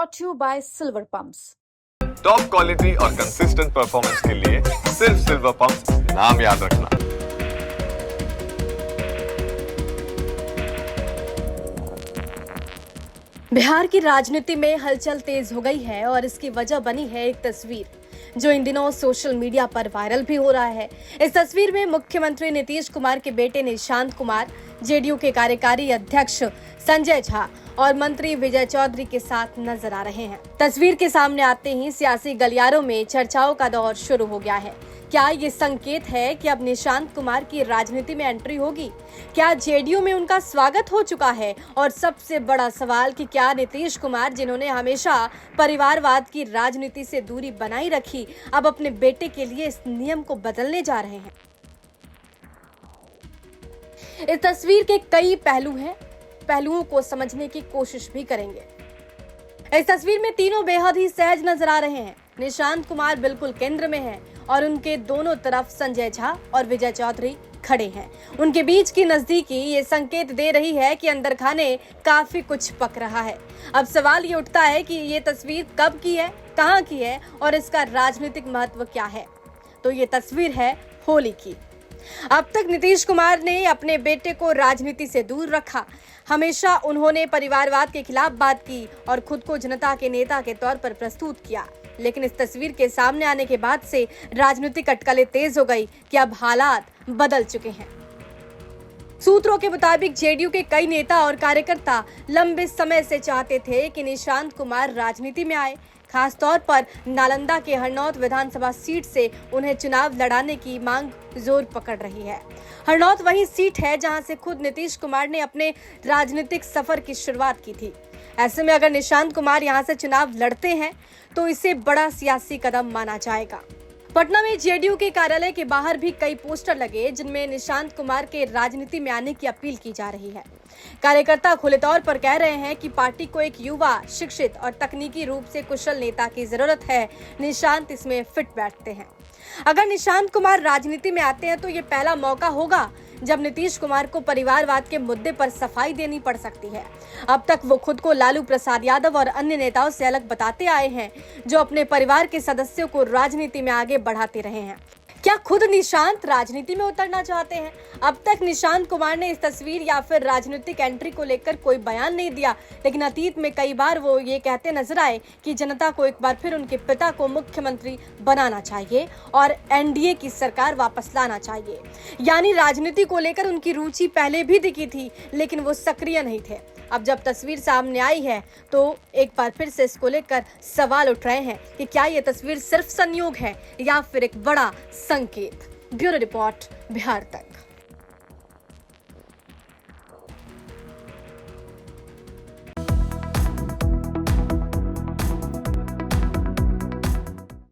brought to you by Silver Pumps. Top quality और consistent performance के लिए सिर्फ सिल्वर पंप्स नाम याद रखना। बिहार की राजनीति में हलचल तेज हो गई है और इसकी वजह बनी है एक तस्वीर जो इन दिनों सोशल मीडिया पर वायरल भी हो रहा है। इस तस्वीर में मुख्यमंत्री नीतीश कुमार के बेटे निशांत कुमार, जेडीयू के कार्यकारी अध्यक्ष संजय झा और मंत्री विजय चौधरी के साथ नजर आ रहे हैं। तस्वीर के सामने आते ही सियासी गलियारों में चर्चाओं का दौर शुरू हो गया है। क्या ये संकेत है कि अब निशांत कुमार की राजनीति में एंट्री होगी? क्या जेडीयू में उनका स्वागत हो चुका है? और सबसे बड़ा सवाल कि क्या नीतीश कुमार, जिन्होंने हमेशा परिवारवाद की राजनीति से दूरी बनाई रखी, अब अपने बेटे के लिए इस नियम को बदलने जा रहे हैं? इस तस्वीर के कई पहलू हैं, पहलुओं को समझने की कोशिश भी करेंगे। इस तस्वीर में तीनों बेहद ही सहज नजर आ रहे हैं। निशांत कुमार बिल्कुल केंद्र में हैं और उनके दोनों तरफ संजय झा और विजय चौधरी खड़े हैं। उनके बीच की नजदीकी ये संकेत दे रही है कि अंदर खाने काफी कुछ पक रहा है। अब सवाल ये उठता है कि ये तस्वीर कब की है, कहां की है और इसका राजनीतिक महत्व क्या है? तो ये तस्वीर है होली की। अब तक नीतीश कुमार ने अपने बेटे को राजनीति से दूर रखा। हमेशा उन्होंने परिवारवाद के खिलाफ बात की और खुद को जनता के नेता के तौर पर प्रस्तुत किया। लेकिन इस तस्वीर के सामने आने के बाद से राजनीतिक अटकलें तेज हो गई कि अब हालात बदल चुके हैं। सूत्रों के मुताबिक जेडीयू के कई नेता और कार्यकर्ता लंबे समय से चाहते थे कि निशांत कुमार राजनीति में आए। खास तौर पर नालंदा के हरनौत विधानसभा सीट से उन्हें चुनाव लड़ाने की मांग जोर पकड़ रही है। हरनौत वही सीट है जहां से खुद नीतीश कुमार ने अपने राजनीतिक सफर की शुरुआत की थी। ऐसे में अगर निशांत कुमार यहां से चुनाव लड़ते हैं तो इसे बड़ा सियासी कदम माना जाएगा। पटना में जेडीयू के कार्यालय के बाहर भी कई पोस्टर लगे जिनमें निशांत कुमार के राजनीति में आने की अपील की जा रही है। कार्यकर्ता खुले तौर पर कह रहे हैं कि पार्टी को एक युवा, शिक्षित और तकनीकी रूप से कुशल नेता की जरूरत है। निशांत इसमें फिट बैठते हैं। अगर निशांत कुमार राजनीति में आते हैं तो ये पहला मौका होगा जब नीतीश कुमार को परिवारवाद के मुद्दे पर सफाई देनी पड़ सकती है। अब तक वो खुद को लालू प्रसाद यादव और अन्य नेताओं से अलग बताते आए हैं जो अपने परिवार के सदस्यों को राजनीति में आगे बढ़ाते रहे हैं। क्या खुद निशांत राजनीति में उतरना चाहते हैं? अब तक निशांत कुमार ने इस तस्वीर या फिर राजनीतिक एंट्री को लेकर कोई बयान नहीं दिया, लेकिन अतीत में कई बार वो ये कहते नजर आए कि जनता को एक बार फिर उनके पिता को मुख्यमंत्री बनाना चाहिए और एनडीए की सरकार वापस लाना चाहिए। यानी राजनीति को लेकर उनकी रुचि पहले भी दिखी थी, लेकिन वो सक्रिय नहीं थे। अब जब तस्वीर सामने आई है तो एक बार फिर से इसको लेकर सवाल उठ रहे हैं कि क्या ये तस्वीर सिर्फ संयोग है या फिर एक बड़ा संकेत। ब्यूरो रिपोर्ट, बिहार तक।